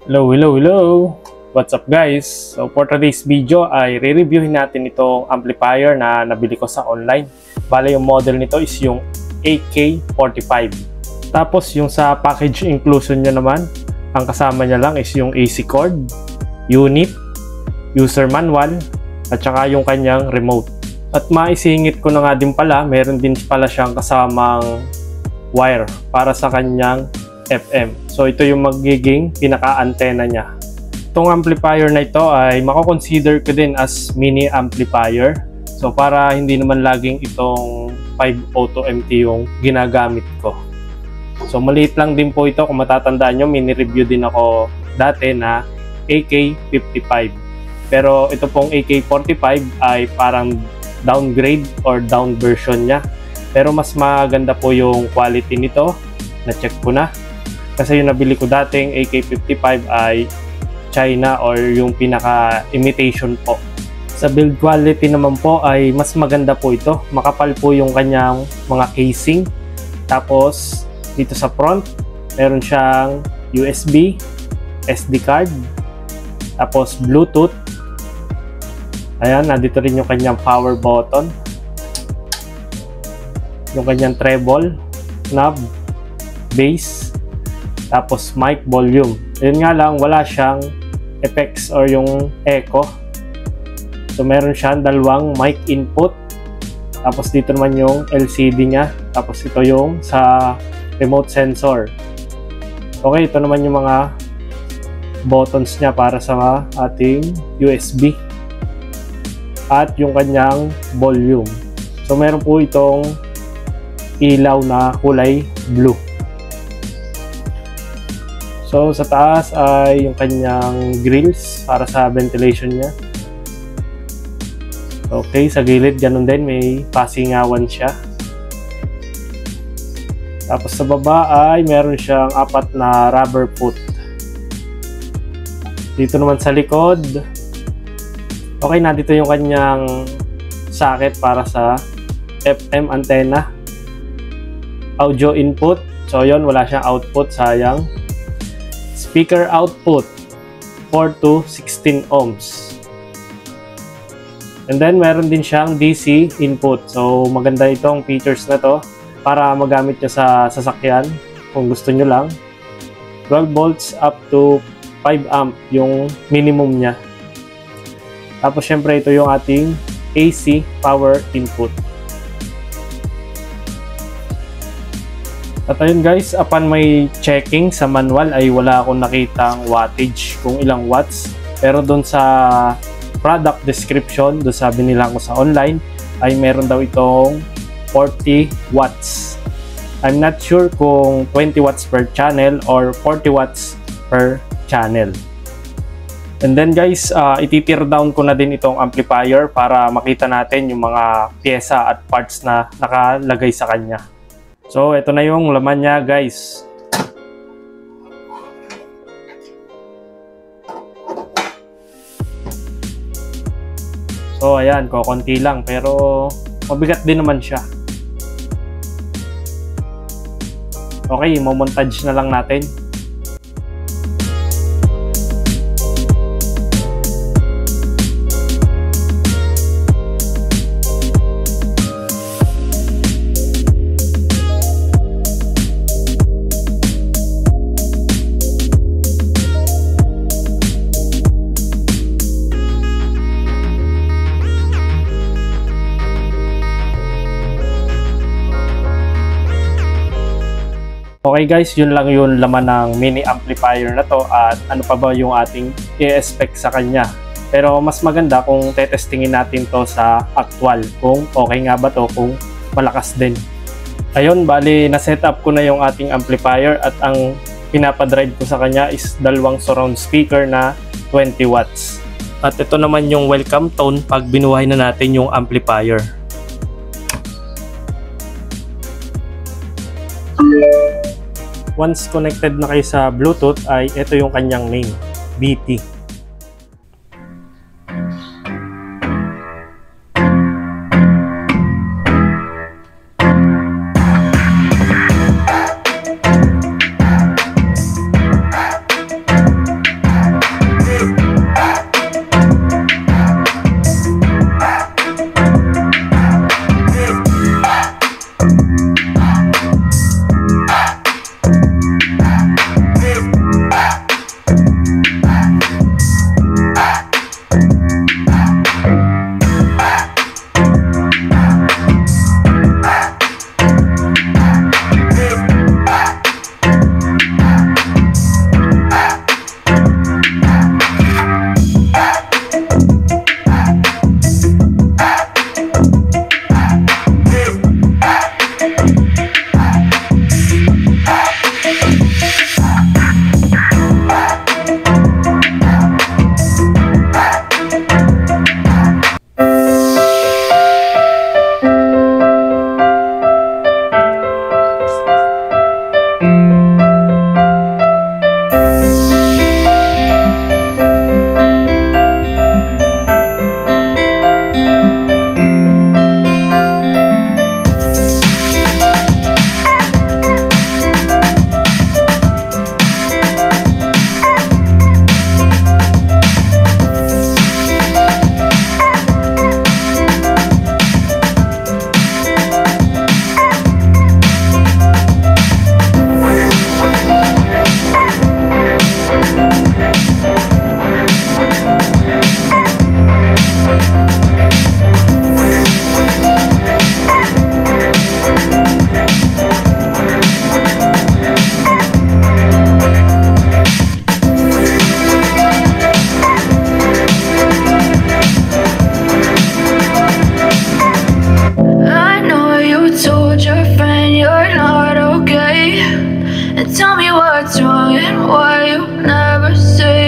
Hello, hello, hello! What's up guys? So for today's video ay re-reviewin natin itong amplifier na nabili ko sa online. Bale yung model nito is yung AK45. Tapos yung sa package inclusion niya naman, ang kasama niya lang is yung AC cord, unit, user manual, at saka yung kanyang remote. At maisingit ko na nga din pala, meron din pala siyang kasamang wire para sa kanyang FM. So ito yung magiging pinaka-antena niya. Itong amplifier na ito ay mako-consider ko din as mini amplifier. So para hindi naman laging itong 5 auto MT yung ginagamit ko. So maliit lang din po ito. Kung matatandaan nyo, mini-review din ako dati na AK55. Pero ito pong AK45 ay parang downgrade or down version niya. Pero mas maganda po yung quality nito. Na-check ko na. Kasi yung nabili ko dating AK55 ay China or yung pinaka-imitation po. Sa build quality naman po ay mas maganda po ito. Makapal po yung kanyang mga casing. Tapos dito sa front, meron siyang USB, SD card, tapos Bluetooth. Ayan, nandito rin yung kanyang power button. Yung kanyang treble, knob, bass, tapos mic volume. Yun nga lang, wala siyang effects or yung echo. So meron siyang dalawang mic input. Tapos dito naman yung LCD niya. Tapos ito yung sa remote sensor. Okay, ito naman yung mga buttons niya para sa ating USB. At yung kanyang volume. So meron po itong ilaw na kulay blue. So sa taas ay yung kanyang grills para sa ventilation niya. Okay, sa gilid ganun din, may pasingawan siya. Tapos sa baba ay meron siyang 4 na rubber foot. Dito naman sa likod, okay, nandito yung kanyang socket para sa FM antenna. Audio input, so yun, wala siyang output, sayang. Speaker output 4 to 16 ohms. And then meron din siyang DC input. So maganda itong features na to para magamit nyo sa sasakyan kung gusto nyo lang. 12 volts up to 5 amp yung minimum niya. Tapos syempre ito yung ating AC power input. At ayun guys, upon may checking sa manual ay wala akong nakitang wattage kung ilang watts. Pero doon sa product description, doon sa binila ko sa online, ay meron daw itong 40 watts. I'm not sure kung 20 watts per channel or 40 watts per channel. And then guys, iti-tear down ko na din itong amplifier para makita natin yung mga pyesa at parts na nakalagay sa kanya. So, ito na yung laman niya, guys. So, ayan, konti lang. Pero, mabigat din naman siya. Okay, mo-montage na lang natin. Okay guys, yun lang yung laman ng mini amplifier na to at ano pa ba yung ating i-expect sa kanya. Pero mas maganda kung tetestingin natin to sa actual, kung okay nga ba to, kung malakas din. Ayun, bali na-set up ko na yung ating amplifier at ang pinapadrive ko sa kanya is dalawang surround speaker na 20 watts. At ito naman yung welcome tone pag binuhay na natin yung amplifier. Once connected na kayo sa Bluetooth ay ito yung kanyang name, BT.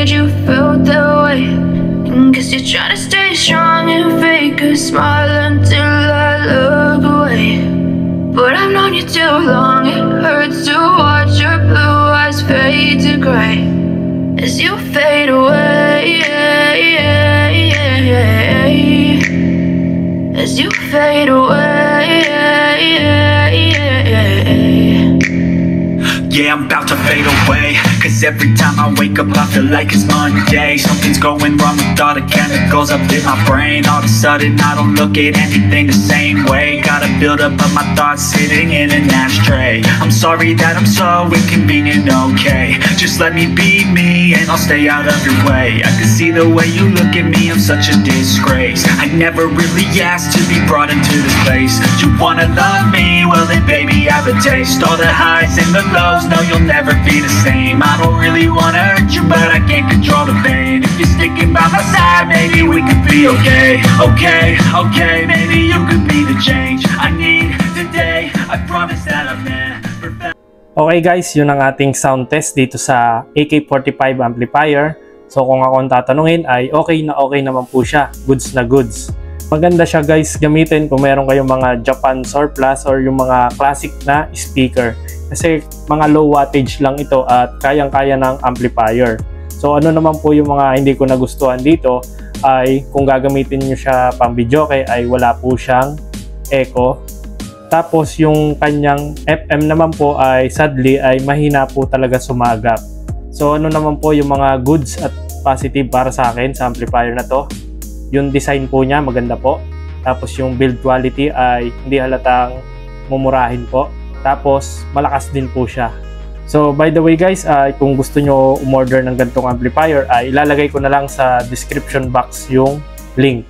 afraid you felt that way. And guess you're trying to stay strong and fake a smile until I look away. But I've known you too long, it hurts to watch your blue eyes fade to gray as you fade away, as you fade away. Yeah, I'm about to fade away, cause every time I wake up I feel like it's Monday. Something's going wrong with all the chemicals up in my brain. All of a sudden I don't look at anything the same way. Gotta build up of my thoughts sitting in an ashtray. I'm sorry that I'm so inconvenient, okay. Just let me be me and I'll stay out of your way. I can see the way you look at me, I'm such a disgrace. I never really asked to be brought into this place. You wanna love me? Well then baby I have a taste. All the highs and the lows, no you'll never be the same. I don't really wanna hurt you, but I can't control the pain. If you're sticking by my side, maybe we could be okay. Okay, maybe you could be the change I need today. I promise that I've never felt. Okay guys, yun ang ating sound test dito sa AK45 amplifier. So kung ako ang tatanungin ay okay naman po siya. Goods na goods. Maganda siya guys gamitin kung meron kayong mga Japan surplus or yung mga classic na speaker. Kasi mga low wattage lang ito at kayang-kaya ng amplifier. So ano naman po yung mga hindi ko nagustuhan dito ay kung gagamitin nyo siya pang videoke ay wala po siyang echo. Tapos yung kanyang FM naman po ay sadly ay mahina po talaga sumagap. So ano naman po yung mga goods at positive para sa akin sa amplifier na to? Yung design po niya maganda po. Tapos yung build quality ay hindi halatang mumurahin po. Tapos malakas din po siya. So by the way guys, kung gusto nyo umorder ng ganitong amplifier ay ilalagay ko na lang sa description box yung link.